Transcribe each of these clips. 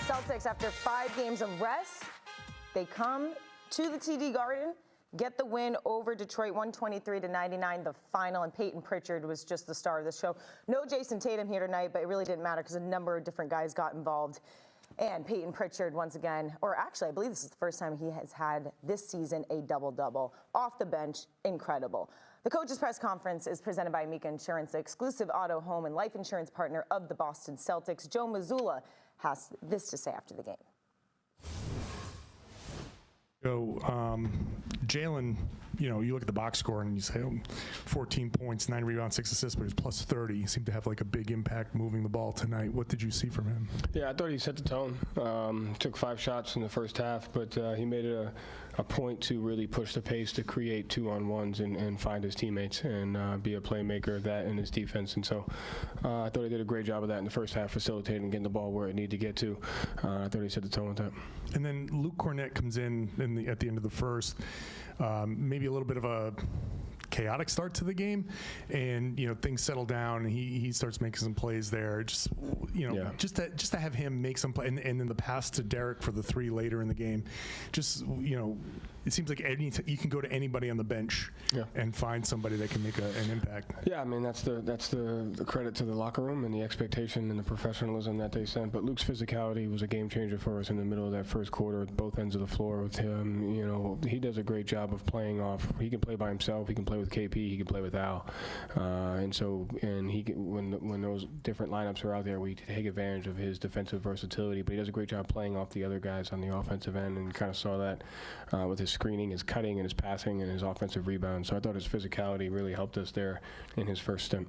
Celtics, after 5 games of rest, they come to the TD Garden, get the win over Detroit, 123-99, the final, and Peyton Pritchard was just the star of the show. No Jason Tatum here tonight, but it really didn't matter because a number of different guys got involved. And Peyton Pritchard, once again, or actually, I believe this is the first time he has had this season a double-double. Off the bench, incredible. The coach's press conference is presented by Amica Insurance, the exclusive auto, home, and life insurance partner of the Boston Celtics. Joe Mazzulla has this to say after the game. So, Jalen, you look at the box score and you say 14 points, 9 rebounds, 6 assists, but he's plus 30. He seemed to have like a big impact moving the ball tonight. What did you see from him? Yeah, I thought he set the tone. Took 5 shots in the first half, but he made it a point to really push the pace to create 2-on-1s and find his teammates and be a playmaker of that in his defense. And so I thought he did a great job of that in the first half, facilitating and getting the ball where it needed to get to. I thought he set the tone with that. And then Luke Cornett comes in at the end of the first, maybe a little bit of a chaotic start to the game, and things settle down and he starts making some plays there. Just to have him make some play, and then the pass to Derek for the 3 later in the game. Just it seems like you can go to anybody on the bench and find somebody that can make an impact. Yeah, I mean that's the credit to the locker room and the expectation and the professionalism that they sent. But Luke's physicality was a game changer for us in the middle of that first quarter at both ends of the floor with him. He does a great job of playing off. He can play by himself. He can play with KP. He can play with Al. When those different lineups are out there, we take advantage of his defensive versatility. But he does a great job playing off the other guys on the offensive end, and kind of saw that with his screening, his cutting, and his passing, and his offensive rebound. So I thought his physicality really helped us there in his first stint.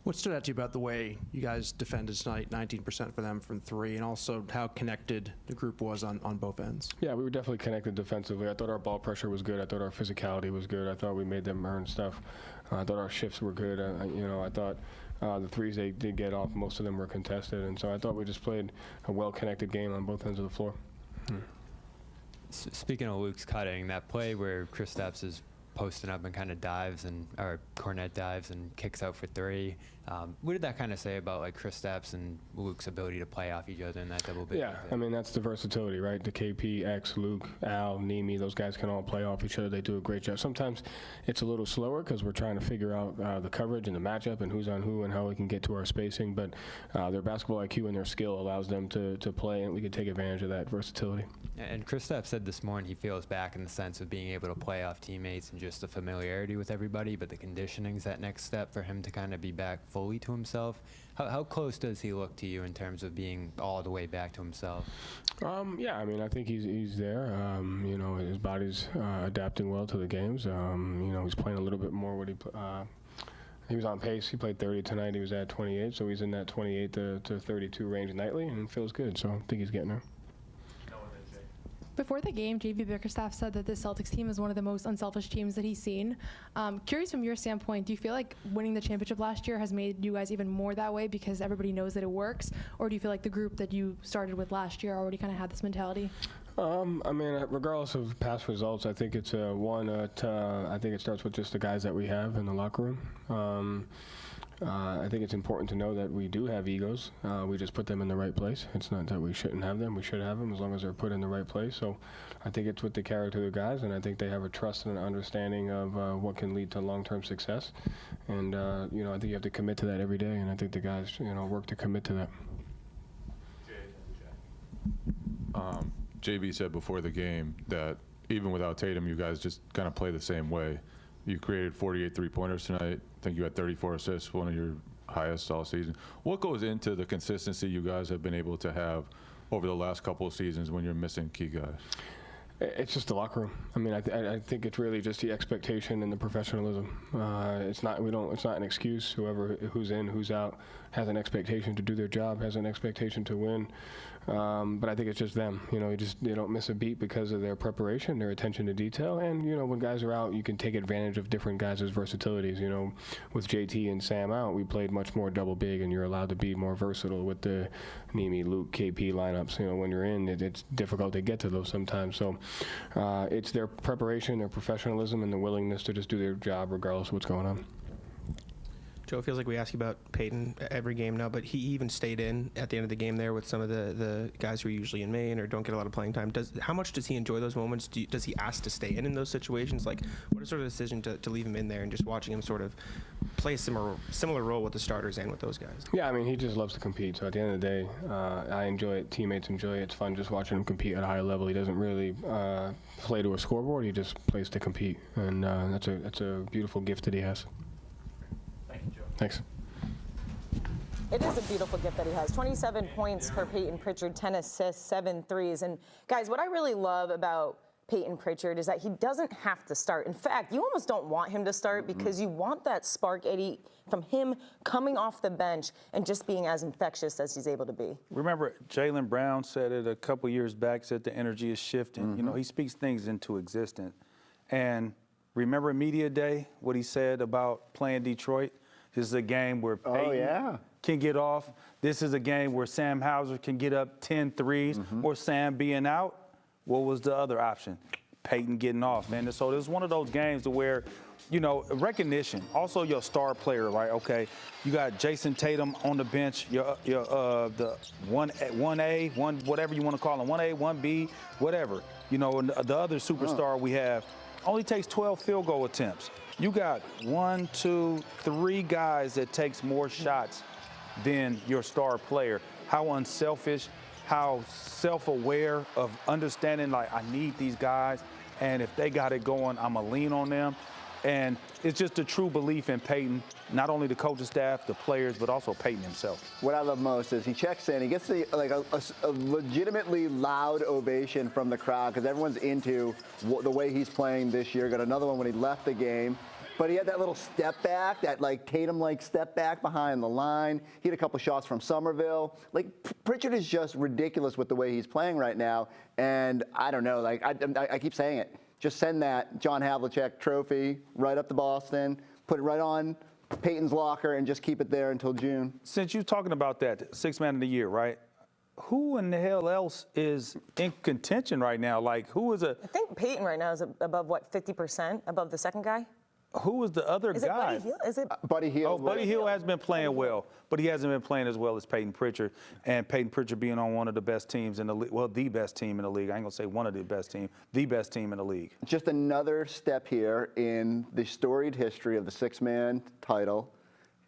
What stood out to you about the way you guys defended tonight, 19% for them from 3, and also how connected the group was on both ends? Yeah, we were definitely connected defensively. I thought our ball pressure was good. I thought our physicality was good. I thought we made them earn stuff. I thought our shifts were good. I thought the threes they did get off, most of them were contested. And so I thought we just played a well-connected game on both ends of the floor. Speaking of Luke's cutting, that play where Kristaps is posting up and kind of or Cornett dives and kicks out for 3. What did that kind of say about Kristaps and Luke's ability to play off each other in that double big? Yeah, I mean that's the versatility, right? The KP, X, Luke, Al, Nemi, those guys can all play off each other. They do a great job. Sometimes it's a little slower because we're trying to figure out the coverage and the matchup and who's on who and how we can get to our spacing. But their basketball IQ and their skill allows them to play, and we can take advantage of that versatility. And Kristaps said this morning he feels back in the sense of being able to play off teammates and just the familiarity with everybody, but the conditioning's that next step for him to kind of be back fully to himself. How close does he look to you in terms of being all the way back to himself? Yeah, I mean, I think he's there. His body's adapting well to the games. He's playing a little bit more he was on pace. He played 30 tonight. He was at 28, so he's in that 28 to 32 range nightly, and feels good. So I think he's getting there. Before the game, J.V. Bickerstaff said that the Celtics team is one of the most unselfish teams that he's seen. Curious from your standpoint, do you feel like winning the championship last year has made you guys even more that way because everybody knows that it works? Or do you feel like the group that you started with last year already kind of had this mentality? Regardless of past results, I think it's I think it starts with just the guys that we have in the locker room. I think it's important to know that we do have egos. We just put them in the right place. It's not that we shouldn't have them. We should have them as long as they're put in the right place. So I think it's with the character of the guys, and I think they have a trust and an understanding of what can lead to long-term success. And, I think you have to commit to that every day, and I think the guys, work to commit to that. JB said before the game that even without Tatum, you guys just kind of play the same way. You created 48 three-pointers tonight. I think you had 34 assists, one of your highest all season. What goes into the consistency you guys have been able to have over the last couple of seasons when you're missing key guys? It's just the locker room. I mean, I think it's really just the expectation and the professionalism. It's not an excuse. Who's in, who's out, has an expectation to do their job, has an expectation to win. But I think it's just them. They don't miss a beat because of their preparation, their attention to detail. And when guys are out, you can take advantage of different guys' versatilities. With JT and Sam out, we played much more double big, and you're allowed to be more versatile with the Nemi, Luke, KP lineups. When you're in, it's difficult to get to those sometimes. So it's their preparation, their professionalism, and the willingness to just do their job regardless of what's going on. Joe, it feels like we ask you about Peyton every game now, but he even stayed in at the end of the game there with some of the guys who are usually in Maine or don't get a lot of playing time. How much does he enjoy those moments? Does he ask to stay in those situations? Like, what is sort of the decision to leave him in there and just watching him sort of play a similar role with the starters and with those guys? Yeah, I mean, he just loves to compete. So at the end of the day, I enjoy it. Teammates enjoy it. It's fun just watching him compete at a high level. He doesn't really play to a scoreboard. He just plays to compete, and that's a beautiful gift that he has. Thank you, Joe. Thanks. It is a beautiful gift that he has. 27 points for Peyton Pritchard, 10 assists, 7 threes. And guys, what I really love about Peyton Pritchard is that he doesn't have to start. In fact, you almost don't want him to start because you want that spark, Eddie, from him coming off the bench and just being as infectious as he's able to be. Remember, Jaylen Brown said it a couple years back, said the energy is shifting. You know, he speaks things into existence. And remember Media Day, what he said about playing Detroit? This is a game where Peyton can get off. This is a game where Sam Hauser can get up 10 threes, or Sam being out. What was the other option? Peyton getting off. And so it was one of those games to where, you know, recognition. Also your star player, right? Okay, you got Jason Tatum on the bench, the 1A, whatever you want to call him, 1A, 1B, whatever. You know, and the other superstar we have only takes 12 field goal attempts. You got 1, 2, 3 guys that takes more shots than your star player. How unselfish, how self-aware of understanding, like, I need these guys, and if they got it going, I'm going to lean on them. And it's just a true belief in Peyton, not only the coaching staff, the players, but also Peyton himself. What I love most is he checks in, he gets a legitimately loud ovation from the crowd because everyone's into the way he's playing this year. Got another one when he left the game. But he had that little step back, that like Tatum-like step back behind the line. He had a couple shots from Somerville. Like, Pritchard is just ridiculous with the way he's playing right now. And I don't know, like I keep saying it. Just send that John Havlicek trophy right up to Boston, put it right on Peyton's locker, and just keep it there until June. Since you're talking about that, sixth man of the year, right? Who in the hell else is in contention right now? Like, who is a... I think Peyton right now is above, what, 50% above the second guy? Who is the other Is guy? it Buddy Hield? Is it? Buddy Hield. Oh, Buddy Hield has been playing well, but he hasn't been playing as well as Peyton Pritchard. And Peyton Pritchard being on one of the best teams in the league, well, the best team in the league. I ain't gonna say one of the best team, the best team in the league. Just another step here in the storied history of the six-man title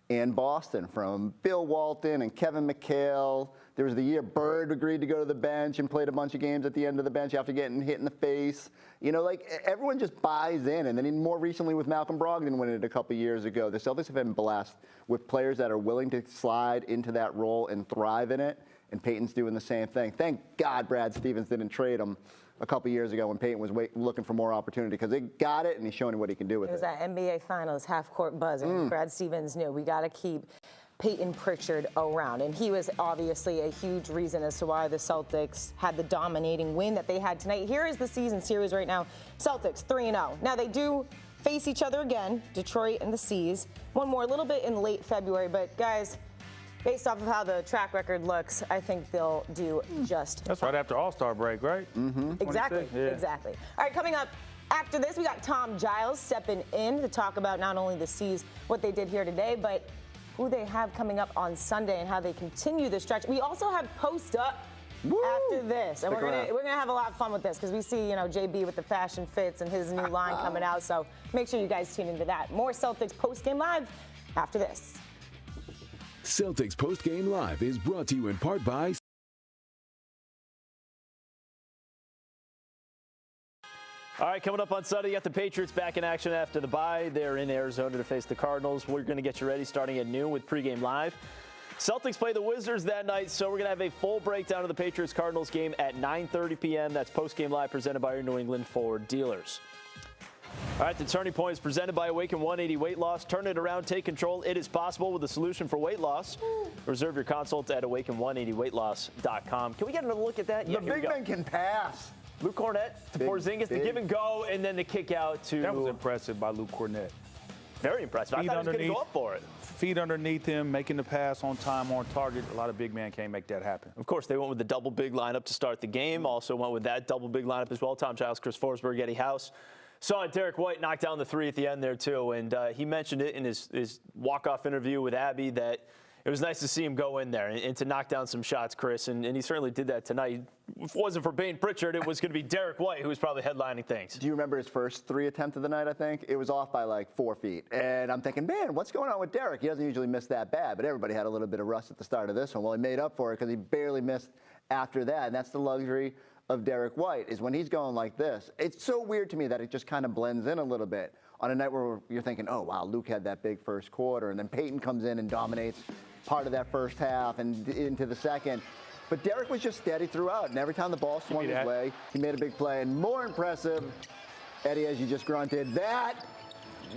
in Boston, from Bill Walton and Kevin McHale. There was the year Bird agreed to go to the bench and played a bunch of games at the end of the bench after getting hit in the face. You know, like, everyone just buys in. And then more recently with Malcolm Brogdon winning it a couple years ago, the Celtics have been blessed with players that are willing to slide into that role and thrive in it. And Peyton's doing the same thing. Thank God Brad Stevens didn't trade him a couple years ago when Peyton was looking for more opportunity, because he got it and he's showing what he can do with it. It was that NBA Finals half-court buzzer. Brad Stevens knew we got to keep Peyton Pritchard around. And he was obviously a huge reason as to why the Celtics had the dominating win that they had tonight. Here is the season series right now. Celtics 3-0. Now they do face each other again, Detroit and the C's. One more a little bit in late February, but guys, based off of how the track record looks, I think they'll do just That's right after All-Star break, right? Exactly, Yeah. exactly. All right, coming up after this, we got Tom Giles stepping in to talk about not only the C's, what they did here today, but who they have coming up on Sunday and how they continue the stretch. We also have Post Up after this, and we're gonna have a lot of fun with this because we see, you know, JB with the fashion fits and his new line coming out. So make sure you guys tune into that. More Celtics Post Game Live after this. Celtics Post Game Live is brought to you in part by All right, coming up on Sunday, you got the Patriots back in action after the bye. They're in Arizona to face the Cardinals. We're going to get you ready starting at noon with pregame live. Celtics play the Wizards that night, so we're going to have a full breakdown of the Patriots-Cardinals game at 9:30 p.m. That's postgame live presented by your New England Ford dealers. All right, the Turning Point is presented by Awaken 180 Weight Loss. Turn it around, take control. It is possible with a solution for weight loss. Reserve your consult at awaken180weightloss.com. Can we get another look at that? The big man can pass. Luke Cornett to Porzingis, the give and go, and then the kick out to... That was impressive by Luke Cornett. Very impressive. I thought he was going to go up for it. Feet underneath him, making the pass on time, on target. A lot of big men can't make that happen. Of course, they went with the double big lineup to start the game. Also went with that double big lineup as well. Tom Giles, Chris Forsberg, Eddie House. Saw Derek White knock down the three at the end there, too. And he mentioned it in his walk-off interview with Abby that it was nice to see him go in there and to knock down some shots, Chris. And he certainly did that tonight. If it wasn't for Payton Pritchard, it was going to be Derek White who was probably headlining things. Do you remember his first 3 attempt of the night, I think? It was off by like 4 feet. And I'm thinking, man, what's going on with Derek? He doesn't usually miss that bad. But everybody had a little bit of rust at the start of this one. Well, he made up for it because he barely missed after that. And that's the luxury of Derek White, is when he's going like this. It's so weird to me that it just kind of blends in a little bit on a night where you're thinking, oh, wow, Luke had that big first quarter. And then Payton comes in and dominates part of that first half and into the second. But Derek was just steady throughout, and every time the ball swung his way, he made a big play. And more impressive, Eddie, as you just grunted, that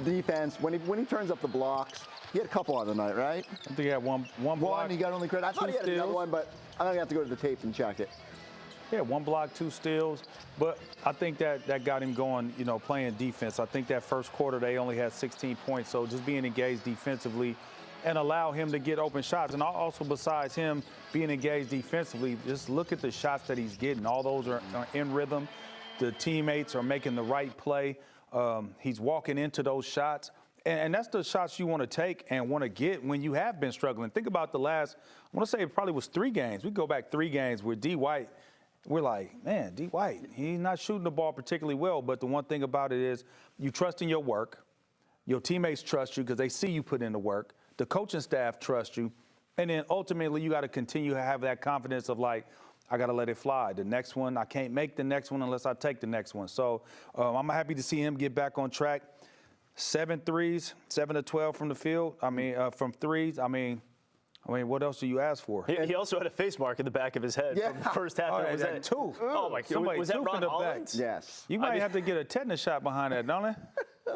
defense, when he turns up the blocks, he had a couple on the night, right? I think he had one block. One, he got only credit. I thought he had another one, but I'm going to have to go to the tape and check it. Yeah, 1 block, 2 steals. But I think that got him going, playing defense. I think that first quarter they only had 16 points, so just being engaged defensively and allow him to get open shots. And also, besides him being engaged defensively, just look at the shots that he's getting. All those are in rhythm. The teammates are making the right play. He's walking into those shots. And that's the shots you want to take and want to get when you have been struggling. Think about the last, I want to say it probably was 3 games. We go back 3 games where D. White, we're like, man, D. White, he's not shooting the ball particularly well. But the one thing about it is you trust in your work. Your teammates trust you because they see you put in the work. The coaching staff trusts you. And then ultimately you got to continue to have that confidence of like, I got to let it fly. The next one, I can't make the next one unless I take the next one. So I'm happy to see him get back on track. 7 threes, 7 to 12 from the field. From threes. I mean, what else do you ask for? He also had a face mark in the back of his head from the first half. Oh, that tooth. Oh, my God. Was that Ron Hollins? Yes. You might have to get a tetanus shot behind that, don't it?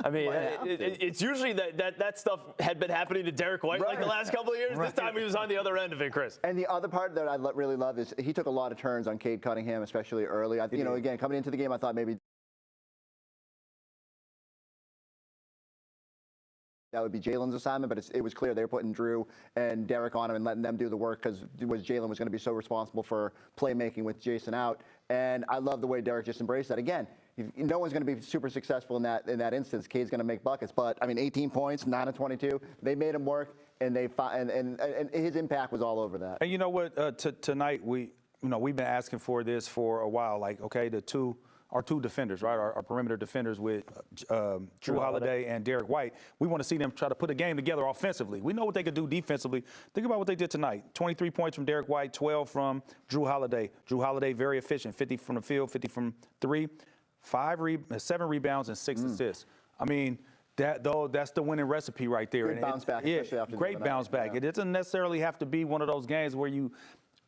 I mean, it's usually that stuff had been happening to Derek White like the last couple of years. This time he was on the other end of it, Chris. And the other part that I really love is he took a lot of turns on Cade Cunningham, especially early. Again, coming into the game, I thought maybe that would be Jalen's assignment, but it was clear they were putting Drew and Derek on him and letting them do the work because Jalen was going to be so responsible for playmaking with Jason out. And I love the way Derek just embraced that. Again, no one's going to be super successful in that instance. Cade's going to make buckets, but 18 points, 9 of 22. They made him work, and and his impact was all over that. And you know what? Tonight we've been asking for this for a while. Like, okay, our two defenders, right? Our perimeter defenders with Drew Holiday and Derek White. We want to see them try to put a game together offensively. We know what they could do defensively. Think about what they did tonight. 23 points from Derek White, 12 from Drew Holiday. Drew Holiday very efficient, 50 from the field, 50 from 3, 7 rebounds and 6 assists. I mean, that's the winning recipe right there. Great bounce back, especially after great bounce back. Yeah. It doesn't necessarily have to be one of those games where you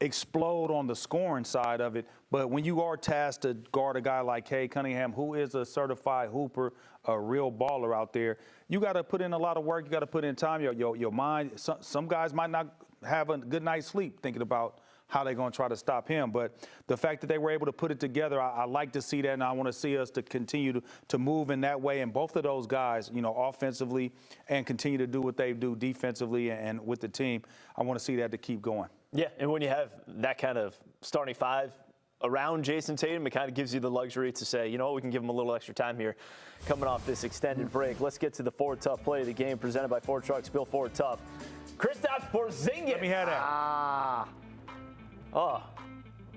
explode on the scoring side of it, but when you are tasked to guard a guy like Cade Cunningham, who is a certified hooper, a real baller out there, you got to put in a lot of work. You got to put in time. Your mind. Some guys might not have a good night's sleep thinking about how they're going to try to stop him. But the fact that they were able to put it together, I like to see that, and I want to see us to continue to move in that way. And both of those guys, offensively, and continue to do what they do defensively and with the team. I want to see that to keep going. Yeah, and when you have that kind of starting 5 around Jason Tatum, it kind of gives you the luxury to say, you know what, we can give him a little extra time here coming off this extended break. Let's get to the Ford Tough play of the game presented by Ford Trucks. Bill Ford Tough. Kristaps Porzingis. Let me have that. Oh,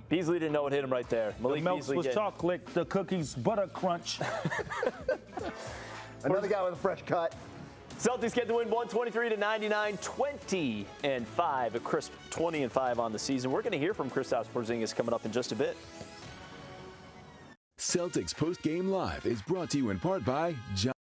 Beasley didn't know what hit him right there. Malik the milk Beasley was chocolate, the cookies butter crunch. Another guy with a fresh cut. Celtics get the win 123-99, 20-5, a crisp 20-5 on the season. We're going to hear from Kristaps Porzingis coming up in just a bit. Celtics Post Game Live is brought to you in part by John.